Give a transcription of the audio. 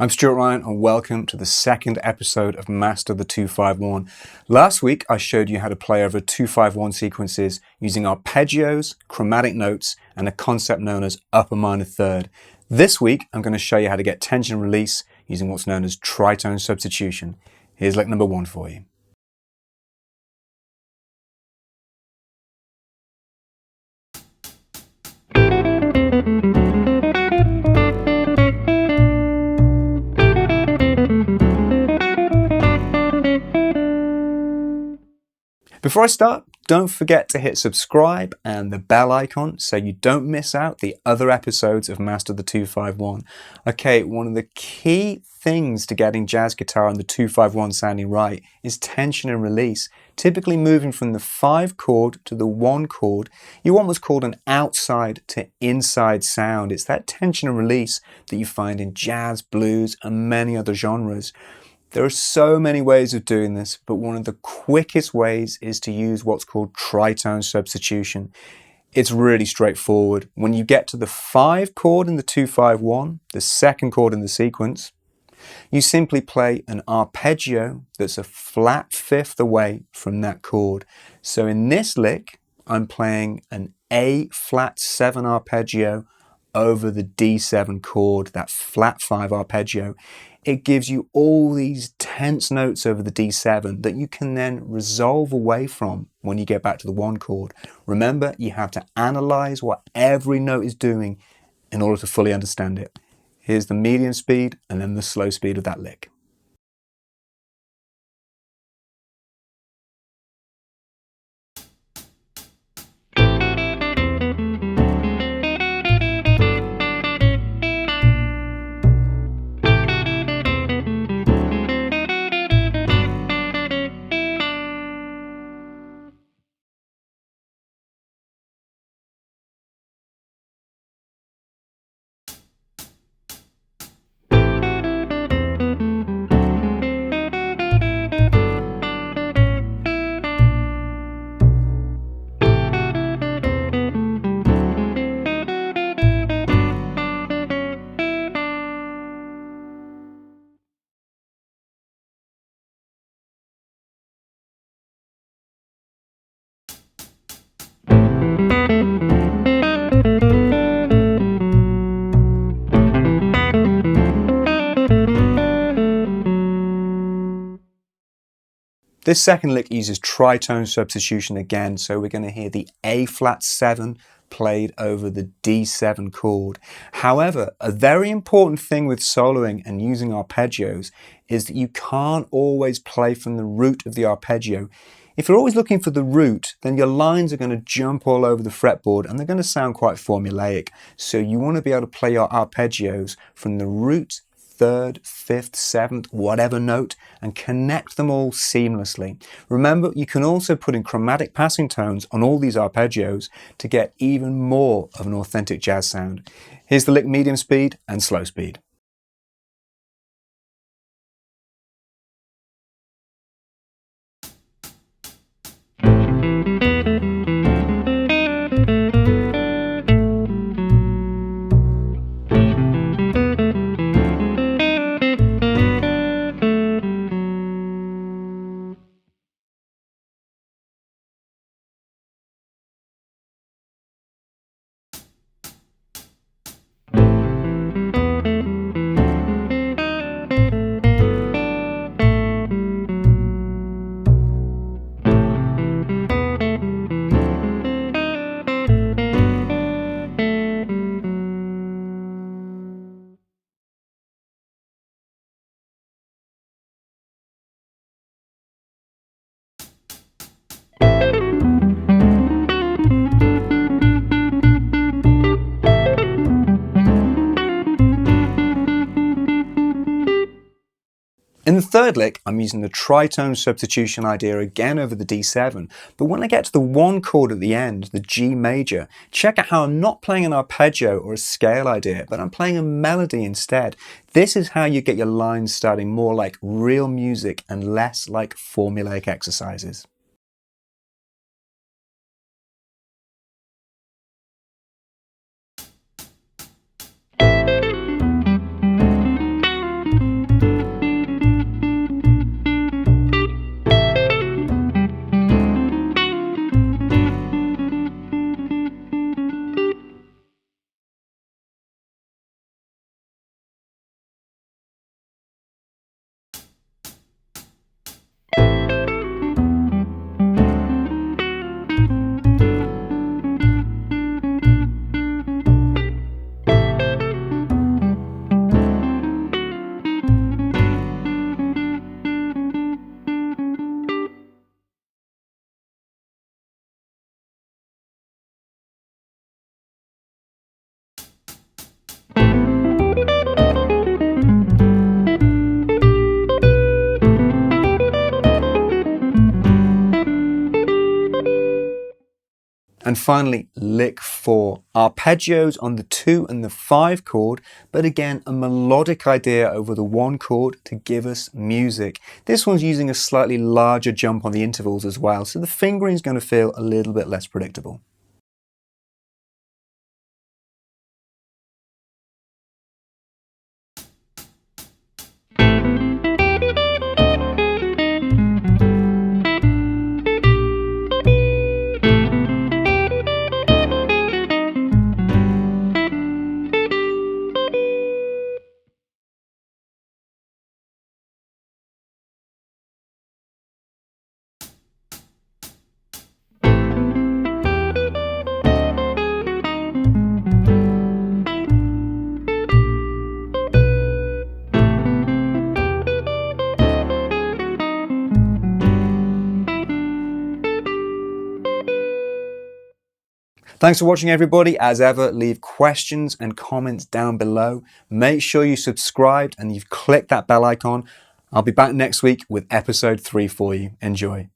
I'm Stuart Ryan and welcome to the second episode of Master the 251. Last week I showed you how to play over 251 sequences using arpeggios, chromatic notes and a concept known as upper minor third. This week I'm going to show you how to get tension release using what's known as tritone substitution. Here's lick number 1 for you. Before I start, don't forget to hit subscribe and the bell icon so you don't miss out the other episodes of Master the 251. Okay, one of the key things to getting jazz guitar and the 251 sounding right is tension and release. Typically moving from the 5 chord to the 1 chord, you want what's called an outside to inside sound. It's that tension and release that you find in jazz, blues and many other genres. There are so many ways of doing this, but one of the quickest ways is to use what's called tritone substitution. It's really straightforward. When you get to the 5 chord in the 251, the second chord in the sequence, you simply play an arpeggio that's a flat fifth away from that chord. So in this lick, I'm playing an A flat 7 arpeggio over the D7 chord, that flat 5 arpeggio. It gives you all these tense notes over the D7 that you can then resolve away from when you get back to the 1 chord. Remember, you have to analyze what every note is doing in order to fully understand it. Here's the medium speed and then the slow speed of that lick. This second lick uses tritone substitution again, so we're going to hear the A flat 7 played over the D7 chord. However, a very important thing with soloing and using arpeggios is that you can't always play from the root of the arpeggio. If you're always looking for the root, then your lines are going to jump all over the fretboard and they're going to sound quite formulaic. So you want to be able to play your arpeggios from the root, 3rd, 5th, 7th, whatever note, and connect them all seamlessly. Remember, you can also put in chromatic passing tones on all these arpeggios to get even more of an authentic jazz sound. Here's the lick medium speed and slow speed. In the third lick, I'm using the tritone substitution idea again over the D7, but when I get to the 1 chord at the end, the G major, check out how I'm not playing an arpeggio or a scale idea, but I'm playing a melody instead. This is how you get your lines starting more like real music and less like formulaic exercises. And finally, lick 4. Arpeggios on the 2 and the 5 chord, but again, a melodic idea over the 1 chord to give us music. This one's using a slightly larger jump on the intervals as well, so the fingering is going to feel a little bit less predictable. Thanks for watching, everybody. As ever, leave questions and comments down below. Make sure you subscribed and you've clicked that bell icon. I'll be back next week with episode 3 for you. Enjoy.